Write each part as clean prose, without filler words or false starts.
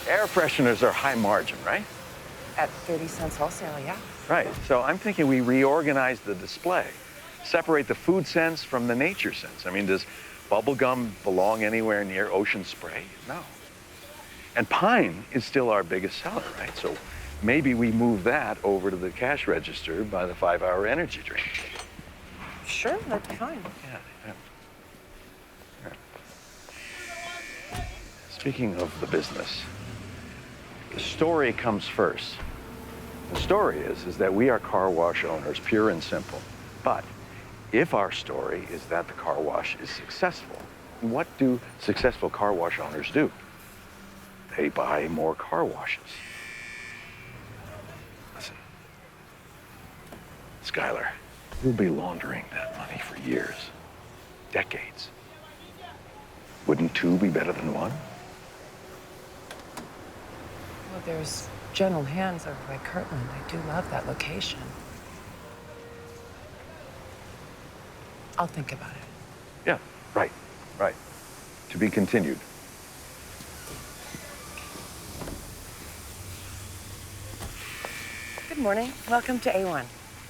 Air fresheners are high margin, right? At 30 cents wholesale, yeah. Right. So I'm thinking we reorganize the display, separate the food sense from the nature sense. I mean, does bubble gum belong anywhere near ocean spray? No. And pine is still our biggest seller, right? So maybe we move that over to the cash register by the 5-hour energy drink. Sure, that'd be fine. Yeah. Speaking of the business, the story comes first. The story is that we are car wash owners, pure and simple. But if our story is that the car wash is successful, what do successful car wash owners do? They buy more car washes. Listen, Skylar, you'll be laundering that money for years, decades. Wouldn't two be better than one? Well, there's General Hands over by Kirtland. I do love that location. I'll think about it. Yeah, right. To be continued. Good morning. Welcome to A1.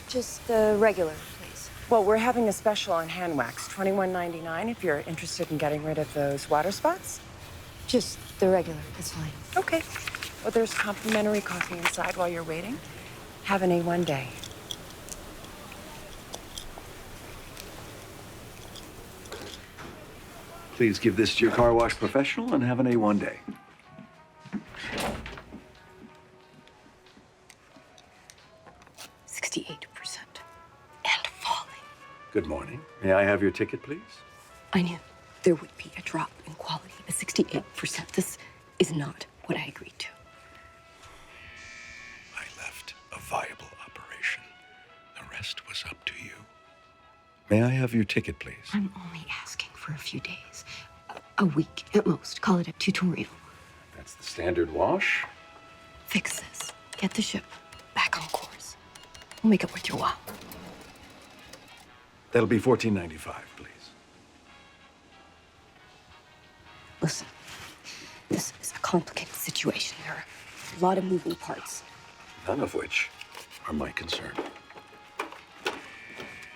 Just the regular, please. Well, we're having a special on hand wax, $21.99 if you're interested in getting rid of those water spots. Just the regular, it's fine. Okay. Well, there's complimentary coffee inside while you're waiting. Have an A1 day. Please give this to your car wash professional and have an A1 day. And falling. Good morning. May I have your ticket, please? I knew there would be a drop in quality, but 68%. This is not what I agreed to. I left a viable operation. The rest was up to you. May I have your ticket, please? I'm only asking for a few days. A week at most. Call it a tutorial. That's the standard wash. Fix this. Get the ship back on course. We'll make it worth your while. That'll be $14.95, please. Listen, this is a complicated situation. There are a lot of moving parts. None of which are my concern.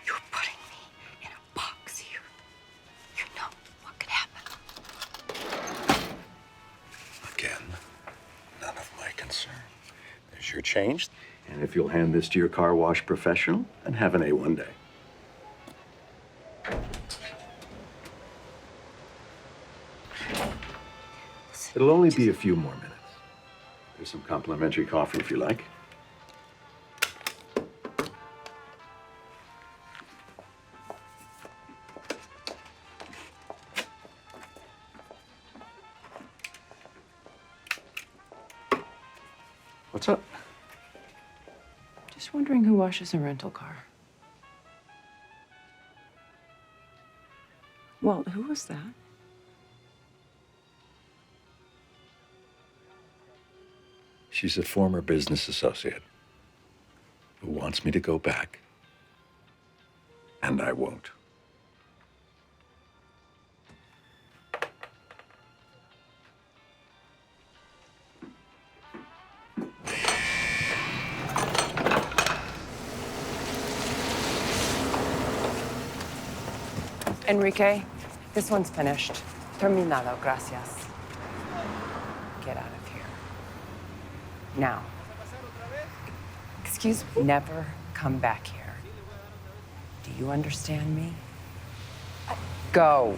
You're putting me in a box here. You know what could happen. Again, none of my concern. There's your change. And if you'll hand this to your car wash professional and have an A1 day. It'll only be a few more minutes. There's some complimentary coffee if you like. What's up? Just wondering who washes a rental car. Walt, who was that? She's a former business associate who wants me to go back, and I won't. Enrique, this one's finished. Terminado, gracias. Get out of here. Now. Excuse me? Never come back here. Do you understand me? Go.